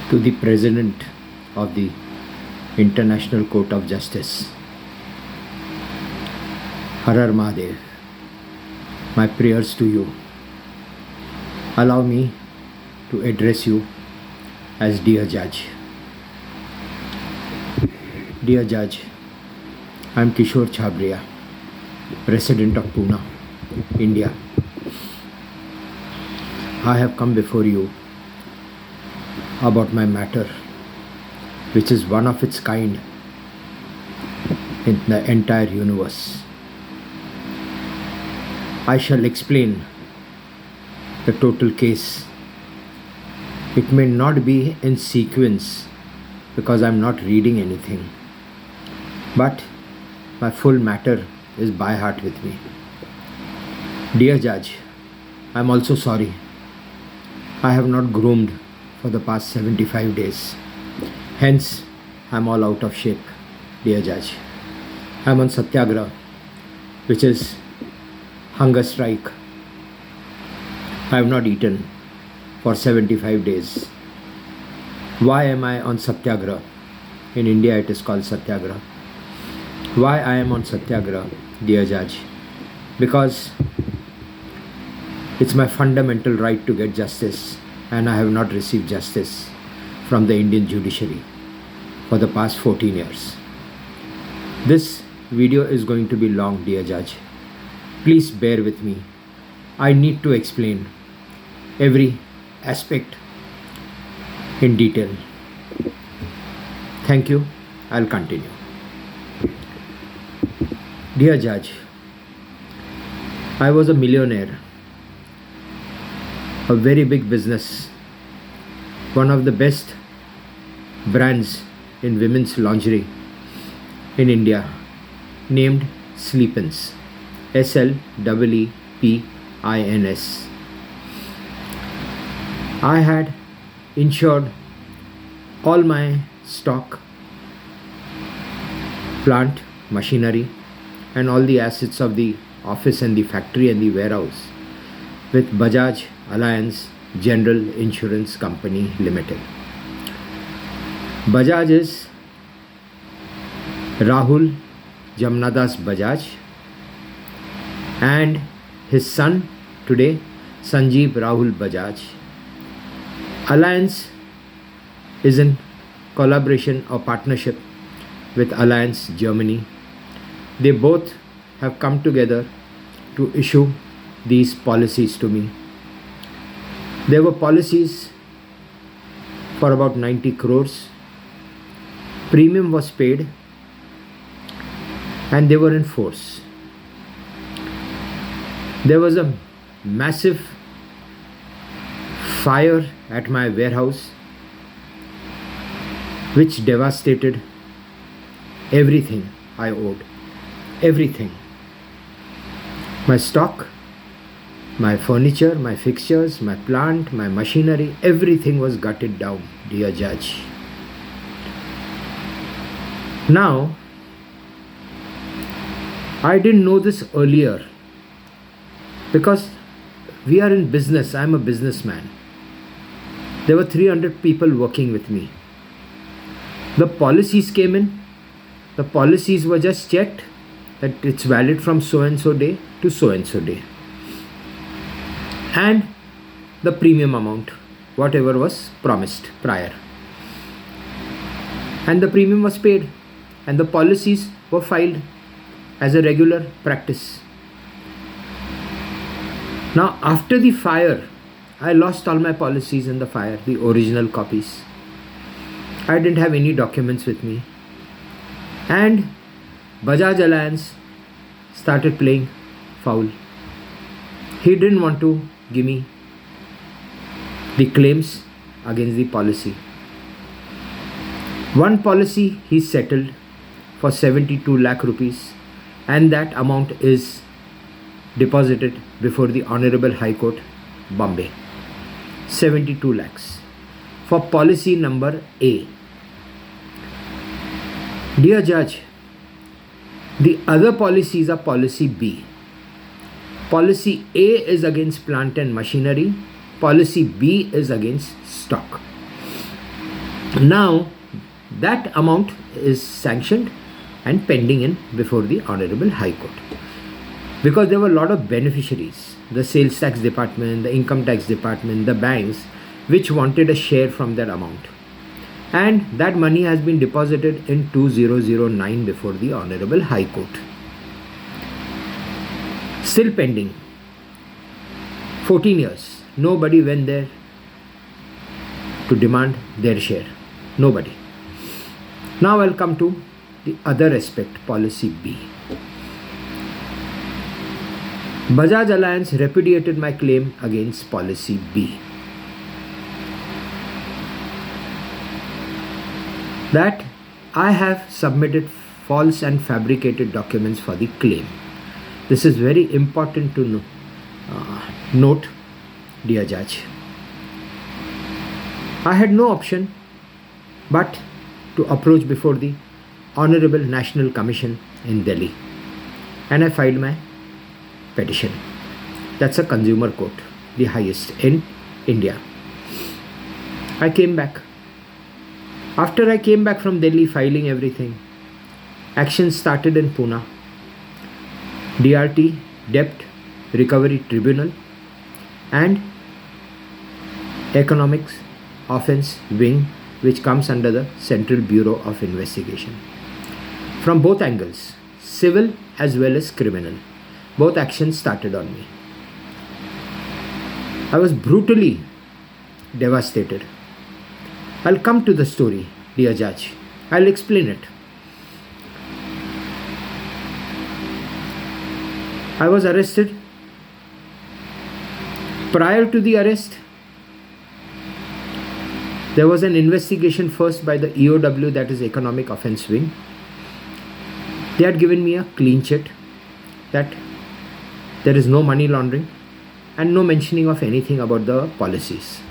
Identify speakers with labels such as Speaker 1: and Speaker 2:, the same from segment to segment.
Speaker 1: To the President of the International Court of Justice, Har Har Mahadev, my prayers to you. Allow me to address you as Dear Judge. Dear Judge, I am Kishore Chhabria, Resident of Pune, India. I have come before you about my matter, which is one of its kind in the entire universe. I shall explain the total case. It may not be in sequence because I am not reading anything, but my full matter is by heart with me. Dear Judge, I am also sorry. I have not groomed for the past 75 days. Hence, I am all out of shape, dear Judge. I am on Satyagraha, which is hunger strike. I have not eaten for 75 days. Why am I on Satyagraha? In India it is called Satyagraha. Why I am on Satyagraha, dear Judge? Because it's my fundamental right to get justice, and I have not received justice from the Indian judiciary for the past 14 years. This video is going to be long, dear Judge. Please bear with me. I need to explain every aspect in detail. Thank you. I'll continue. Dear Judge, I was a millionaire, a very big business, one of the best brands in women's lingerie in India, named Sleepins, Sleepins. I had insured all my stock, plant, machinery, and all the assets of the office and the factory and the warehouse with Bajaj Allianz General Insurance Company Limited. Bajaj is Rahul Jamnadas Bajaj and his son today, Sanjeev Rahul Bajaj. Allianz is in collaboration or partnership with Allianz Germany. They both have come together to issue these policies to me. There were policies for about 90 crores. Premium was paid and they were in force. There was a massive fire at my warehouse which devastated everything I owed. Everything. My stock, my furniture, my fixtures, my plant, my machinery, everything was gutted down, dear Judge. Now, I didn't know this earlier because we are in business. I'm a businessman. There were 300 people working with me. The policies came in. The policies were just checked that it's valid from so and so day to so and so day. And the premium amount, whatever was promised prior. And the premium was paid. And the policies were filed as a regular practice. Now, after the fire, I lost all my policies in the fire, the original copies. I didn't have any documents with me. And Bajaj Allianz started playing foul. He didn't want to give me the claims against the policy. One policy he settled for 72 lakh rupees, and that amount is deposited before the Honorable High Court, Bombay. 72 lakhs for policy number A. Dear Judge, the other policies are policy B. Policy A is against plant and machinery. Policy B is against stock. Now that amount is sanctioned and pending in before the Honorable High Court. Because there were a lot of beneficiaries, the sales tax department, the income tax department, the banks, which wanted a share from that amount. And that money has been deposited in 2009 before the Honorable High Court. Still pending. 14 years. Nobody went there to demand their share. Nobody. Now I'll come to the other aspect, policy B. Bajaj Alliance repudiated my claim against policy B. That I have submitted false and fabricated documents for the claim. This is very important to note, dear Judge. I had no option but to approach before the Honorable National Commission in Delhi, and I filed my petition. That's a consumer court, the highest in India. I came back. After I came back from Delhi filing everything, action started in Pune. DRT, Debt Recovery Tribunal, and Economics Offence Wing, which comes under the Central Bureau of Investigation. From both angles, civil as well as criminal, both actions started on me. I was brutally devastated. I'll come to the story, dear Judge. I'll explain it. I was arrested. Prior to the arrest, there was an investigation first by the EOW, that is Economic Offence Wing. They had given me a clean chit that there is no money laundering and no mentioning of anything about the policies.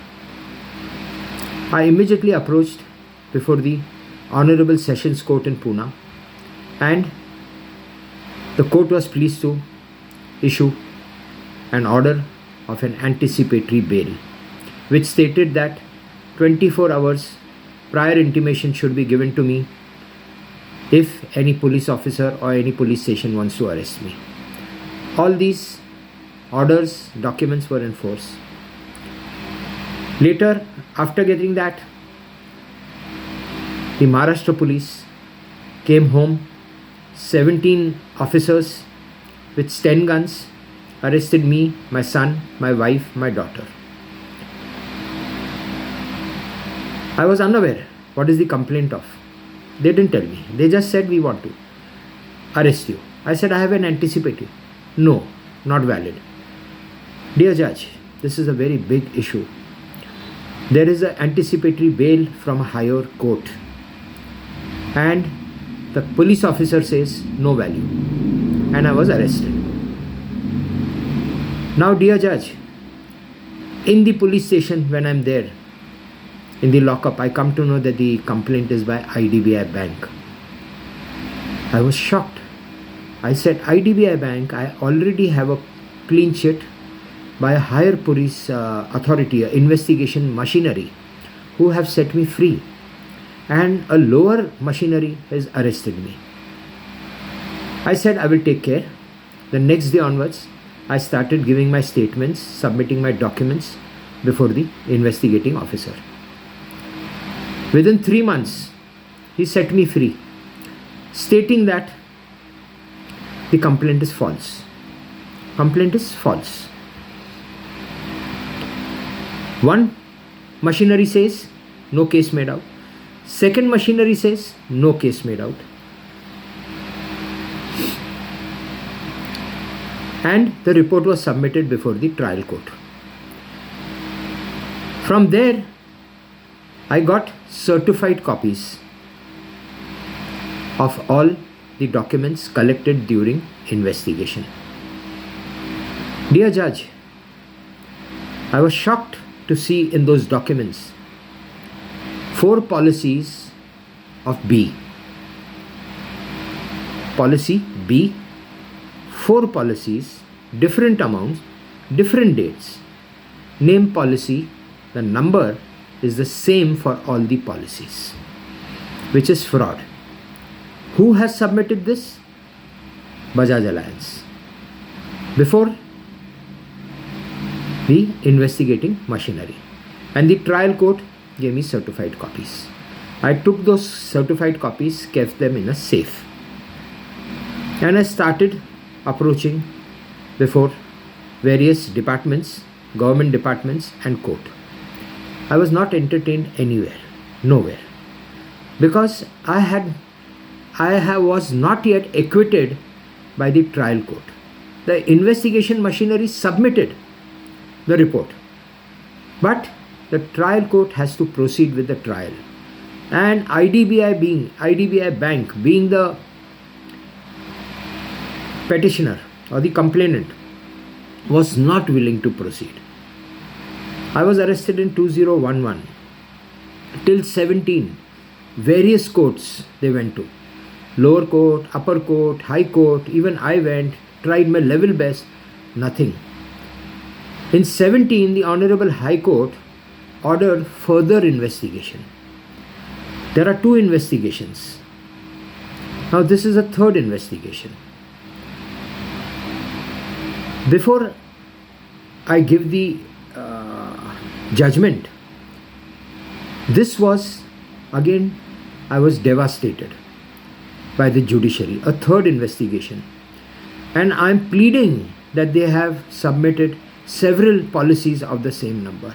Speaker 1: I immediately approached before the Honorable Sessions Court in Pune, and the court was pleased to issue an order of an anticipatory bail, which stated that 24 hours prior intimation should be given to me if any police officer or any police station wants to arrest me. All these orders, documents were in force. Later, after getting that, the Maharashtra police came home, 17 officers with 10 guns, arrested me, my son, my wife, my daughter. I was unaware what is the complaint of. They didn't tell me. They just said, we want to arrest you. I said, I have an anticipatory. No, not valid. Dear Judge, this is a very big issue. There is an anticipatory bail from a higher court, and the police officer says no value, and I was arrested. Now, dear Judge, in the police station when I'm there, in the lockup, I come to know that the complaint is by IDBI Bank. I was shocked. I said, IDBI Bank, I already have a clean chit by a higher police authority, investigation machinery, who have set me free, and a lower machinery has arrested me. I said, I will take care. The next day onwards, I started giving my statements, submitting my documents before the investigating officer. Within 3 months, he set me free, stating that the complaint is false. Complaint is false. One machinery says no case made out. Second machinery says no case made out. And the report was submitted before the trial court. From there, I got certified copies of all the documents collected during investigation. Dear Judge, I was shocked to see in those documents 4 policies of B. Policy B, 4 policies, different amounts, different dates. Name policy, the number is the same for all the policies, which is fraud. Who has submitted this? Bajaj Alliance. Before the investigating machinery. And the trial court gave me certified copies. I took those certified copies, kept them in a safe. And I started approaching before various departments, government departments and court. I was not entertained anywhere, nowhere. Because I was not yet acquitted by the trial court. The investigation machinery submitted the report. But the trial court has to proceed with the trial. And IDBI Bank being the petitioner or the complainant was not willing to proceed. I was arrested in 2011. Till 17, various courts they went to. Lower court, upper court, high court, even I went, tried my level best, nothing. In 17, the Honorable High Court ordered further investigation. There are 2 investigations. Now this is a 3rd investigation. Before I give the judgment, this was again, I was devastated by the judiciary, a 3rd investigation. And I am pleading that they have submitted several policies of the same number.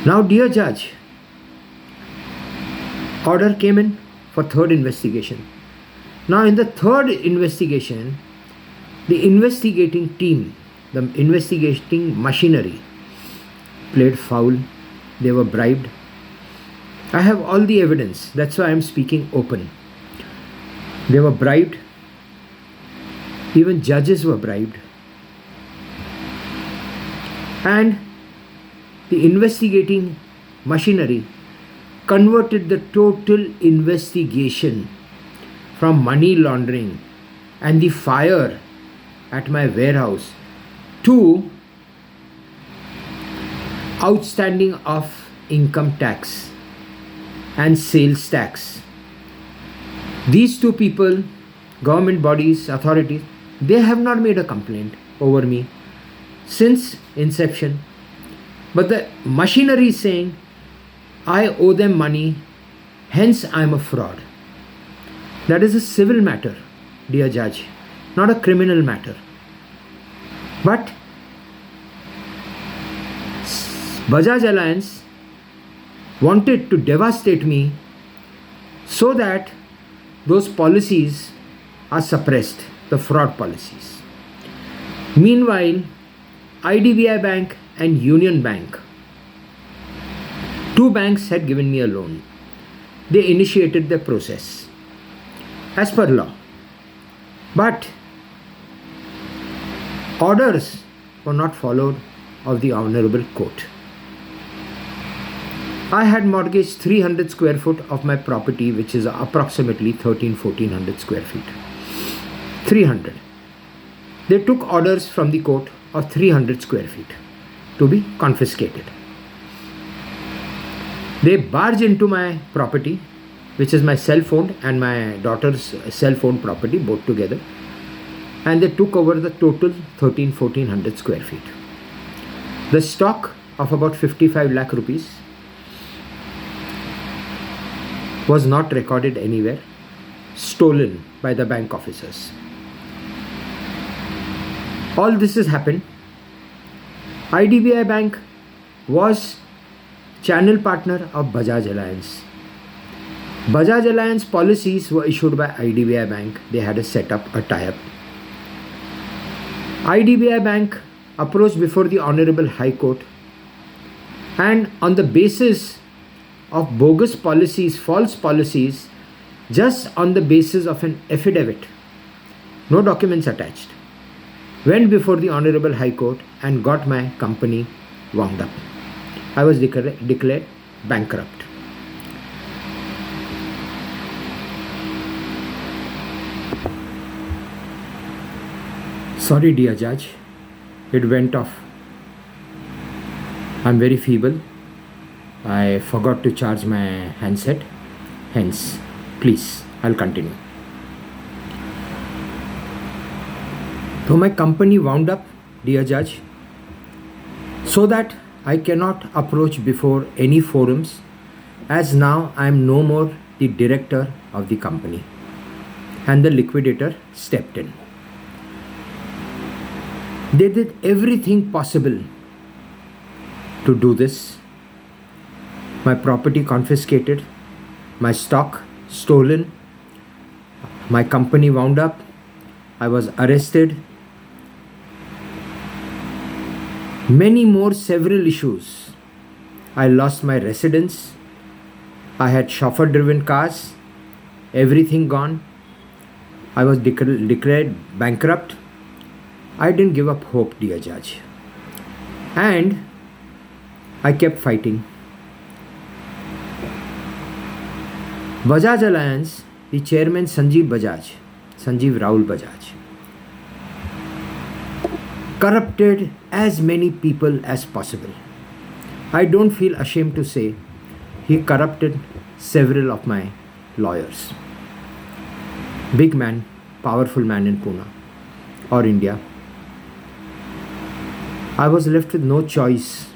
Speaker 1: Now, dear judge, order came in for 3rd investigation. Now, in the 3rd investigation, the investigating team, the investigating machinery played foul. They were bribed. I have all the evidence. That's why I am speaking open. They were bribed. Even judges were bribed. And the investigating machinery converted the total investigation from money laundering and the fire at my warehouse to outstanding of income tax and sales tax. These 2 people, government bodies, authorities, they have not made a complaint over me since inception. But the machinery is saying, I owe them money, hence I am a fraud. That is a civil matter, dear judge, not a criminal matter. But Bajaj Alliance wanted to devastate me so that those policies are suppressed, the fraud policies. Meanwhile, IDBI Bank and Union Bank, 2 banks had given me a loan. They initiated the process as per law. But orders were not followed of the Honorable Court. I had mortgaged 300 square foot of my property, which is approximately 1400 square feet. 300. They took orders from the court of 300 square feet to be confiscated. They barged into my property, which is my cell phone and my daughter's cell phone property, both together, and they took over the total 1400 square feet. The stock of about 55 lakh rupees was not recorded anywhere, stolen by the bank officers. All this has happened. IDBI Bank was channel partner of Bajaj Alliance. Bajaj Alliance policies were issued by IDBI Bank. They had a setup, a tie-up. IDBI Bank approached before the Honorable High Court, and on the basis of bogus policies, false policies, just on the basis of an affidavit, no documents attached, went before the Honorable High Court and got my company wound up. I was declared bankrupt. Sorry, dear judge, it went off. I'm very feeble. I forgot to charge my handset. Hence, please, I'll continue. So my company wound up, dear judge, so that I cannot approach before any forums, as now I am no more the director of the company, and the liquidator stepped in. They did everything possible to do this. My property confiscated, my stock stolen, my company wound up, I was arrested. Many more several issues. I lost my residence. I had chauffeur driven cars. Everything gone. I was declared bankrupt. I didn't give up hope, dear judge. And I kept fighting. Bajaj Alliance, the chairman Sanjeev Raul Bajaj, corrupted as many people as possible. I don't feel ashamed to say he corrupted several of my lawyers. Big man, powerful man in Pune or India. I was left with no choice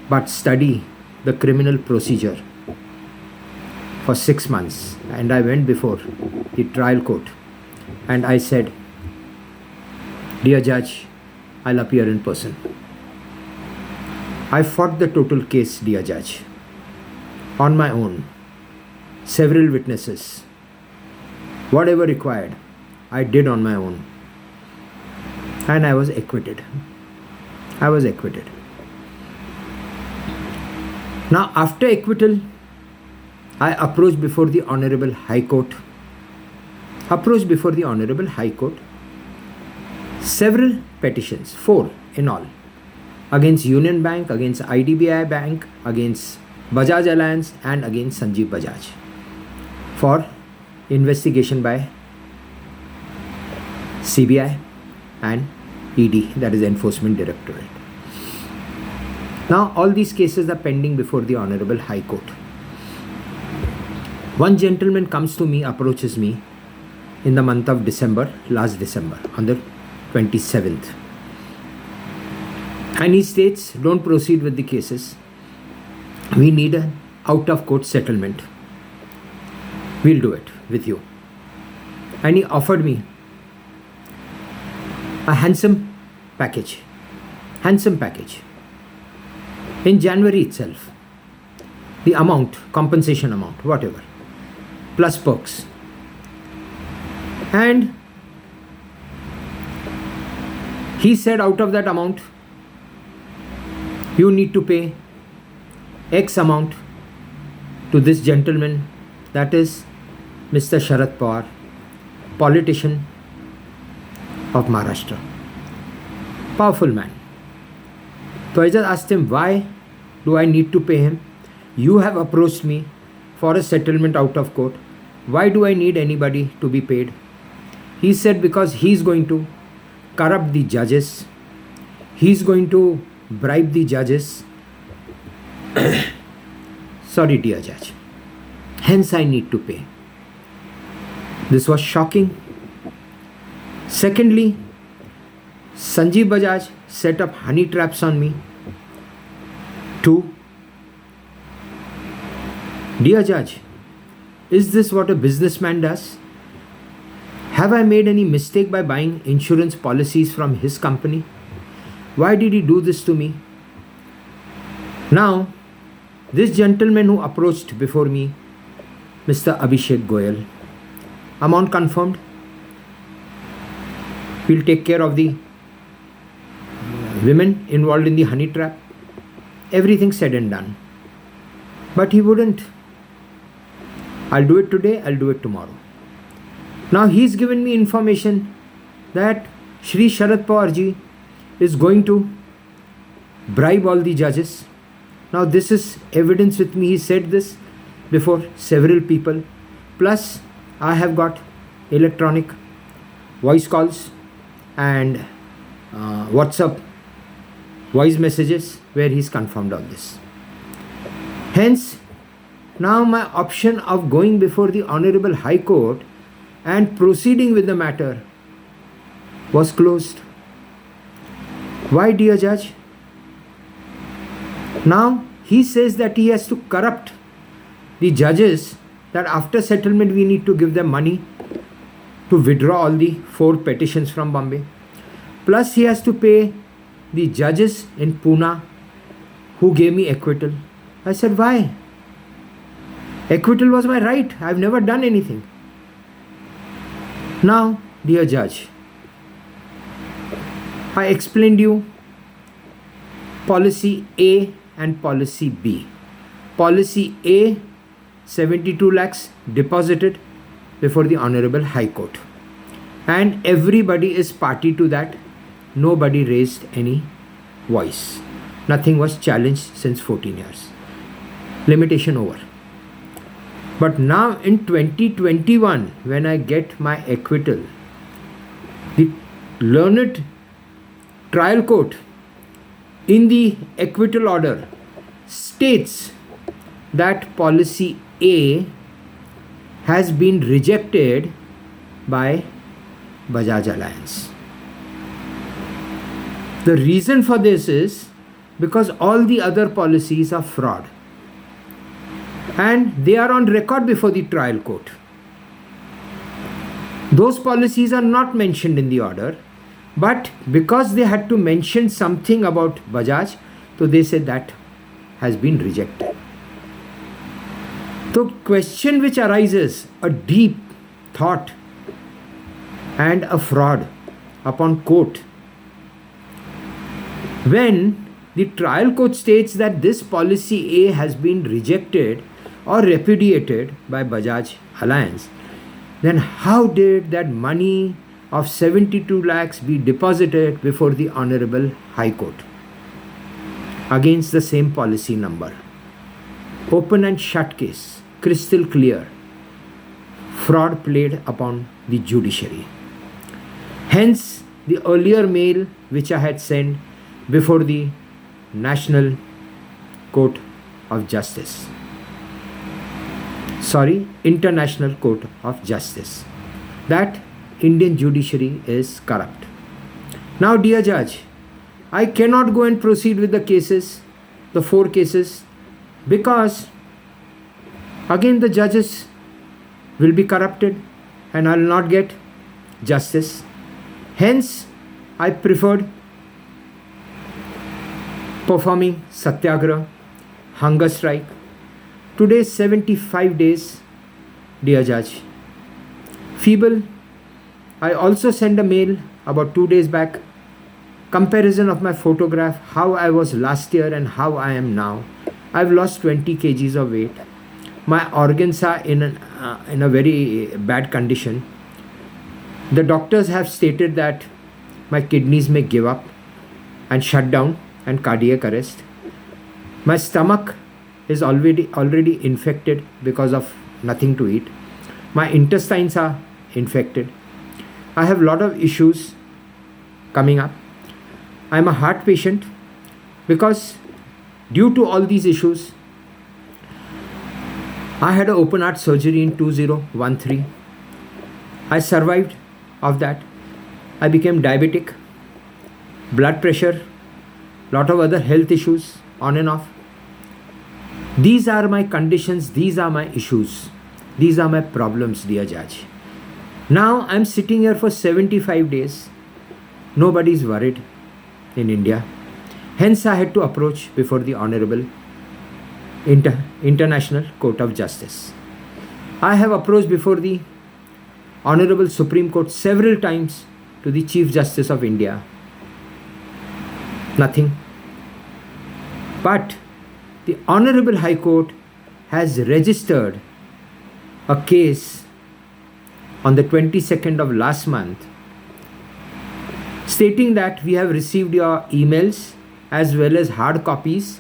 Speaker 1: but study the criminal procedure for 6 months, and I went before the trial court and I said, dear judge, I'll appear in person. I fought the total case, dear judge, on my own. Several witnesses. Whatever required, I did on my own. And I was acquitted. Now, after acquittal, I approached before the Honorable High Court. Several petitions, 4 in all, against Union Bank, against IDBI Bank, against Bajaj Alliance, and against Sanjeev Bajaj for investigation by CBI and ED, that is Enforcement Directorate. Now all these cases are pending before the Honorable High Court. One gentleman comes to me, approaches me in the month of December, last December, on the 27th. And he states, don't proceed with the cases. We need an out-of-court settlement. We'll do it with you. And he offered me a handsome package. In January itself. The amount, compensation amount, whatever, plus perks. And he said, out of that amount, you need to pay X amount to this gentleman, that is Mr. Sharad Pawar, politician of Maharashtra. Powerful man. So I just asked him, why do I need to pay him? You have approached me for a settlement out of court. Why do I need anybody to be paid? He said, because he's going to corrupt the judges. He's going to bribe the judges. Sorry, dear judge. Hence I need to pay. This was shocking. Secondly, Sanjeev Bajaj set up honey traps on me. 2. Dear judge, is this what a businessman does? Have I made any mistake by buying insurance policies from his company? Why did he do this to me? Now, this gentleman who approached before me, Mr. Abhishek Goyal, amount confirmed. We'll take care of the women involved in the honey trap. Everything said and done. But he wouldn't. I'll do it today, I'll do it tomorrow. Now he's given me information that Shri Sharad Pawar ji is going to bribe all the judges. Now this is evidence with me. He said this before several people. Plus I have got electronic voice calls and WhatsApp voice messages where he's confirmed all this. Hence, now my option of going before the Honorable High Court and proceeding with the matter was closed. Why, dear Judge? Now he says that he has to corrupt the judges, that after settlement we need to give them money to withdraw all the 4 petitions from Bombay. Plus he has to pay the judges in Pune who gave me acquittal. I said, why? Acquittal was my right. I've never done anything. Now, dear Judge, I explained you policy A and policy B. Policy A, 72 lakhs deposited before the Honorable High Court. And everybody is party to that. Nobody raised any voice. Nothing was challenged since 14 years. Limitation over. But now in 2021, when I get my acquittal, the learned trial court in the acquittal order states that policy A has been rejected by Bajaj Alliance. The reason for this is because all the other policies are fraud. And they are on record before the trial court. Those policies are not mentioned in the order, but because they had to mention something about Bajaj, so they said that has been rejected. The question which arises, a deep thought and a fraud upon court. When the trial court states that this policy A has been rejected or repudiated by Bajaj Alliance, then how did that money of 72 lakhs be deposited before the Honorable High Court against the same policy number? Open and shut case, crystal clear. Fraud played upon the judiciary. Hence, the earlier mail which I had sent before the National Court of Justice. International Court of Justice. That Indian judiciary is corrupt. Now, dear Judge, I cannot go and proceed with the cases, the 4 cases, because again the judges will be corrupted and I will not get justice. Hence, I preferred performing satyagraha, hunger strike. Today 75 days, dear Judge. Feeble. I also sent a mail about 2 days back. Comparison of my photograph, how I was last year and how I am now. I've lost 20 kgs of weight. My organs are in a very bad condition. The doctors have stated that my kidneys may give up and shut down and cardiac arrest. My stomach is already infected because of nothing to eat. My intestines are infected. I have a lot of issues coming up. I am a heart patient because due to all these issues, I had an open heart surgery in 2013. I survived of that. I became diabetic, blood pressure, lot of other health issues on and off. These are my conditions, these are my issues, these are my problems, dear Judge. Now I'm sitting here for 75 days. Nobody is worried in India. Hence I had to approach before the Honorable International Court of Justice. I have approached before the Honorable Supreme Court several times to the Chief Justice of India. Nothing. But the Honorable High Court has registered a case on the 22nd of last month stating that we have received your emails as well as hard copies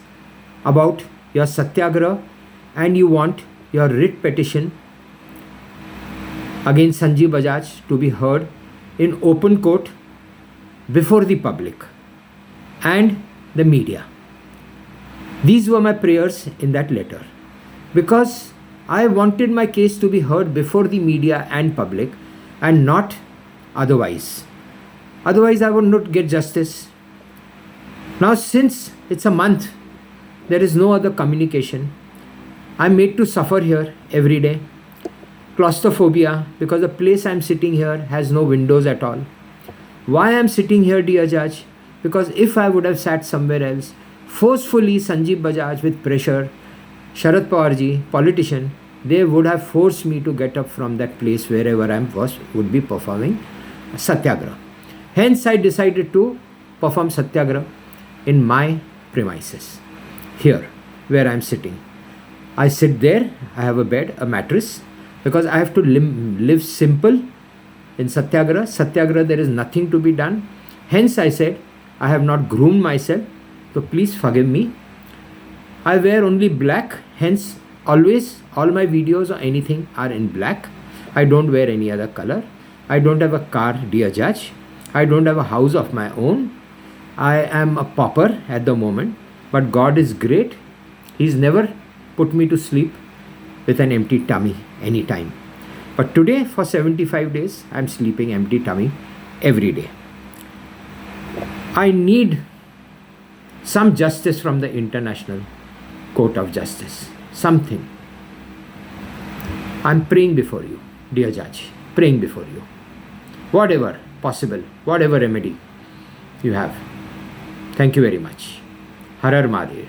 Speaker 1: about your satyagraha and you want your writ petition against Sanjeev Bajaj to be heard in open court before the public and the media. These were my prayers in that letter, because I wanted my case to be heard before the media and public and not otherwise. Otherwise, I would not get justice. Now, since it's a month, there is no other communication. I'm made to suffer here every day. Claustrophobia, because the place I'm sitting here has no windows at all. Why I'm sitting here, dear judge? Because if I would have sat somewhere else, forcefully Sanjeev Bajaj with pressure, Sharad Pawarji, politician, they would have forced me to get up from that place wherever I would be performing Satyagraha. Hence, I decided to perform Satyagraha in my premises, here where I am sitting. I sit there, I have a bed, a mattress, because I have to live simple in Satyagraha. Satyagraha, there is nothing to be done. Hence, I said, I have not groomed myself, so please forgive me. I wear only black, hence always all my videos or anything are in black. I don't wear any other color. I don't have a car, dear judge. I don't have a house of my own. I am a pauper at the moment, but God is great. He's never put me to sleep with an empty tummy anytime. But today, for 75 days, I'm sleeping empty tummy every day. I need some justice from the International Court of Justice. Something. I'm praying before you, dear judge. Praying before you. Whatever possible, whatever remedy you have. Thank you very much. Har Har Mahadev.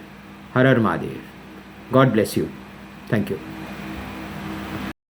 Speaker 1: Har Har Mahadev. God bless you. Thank you.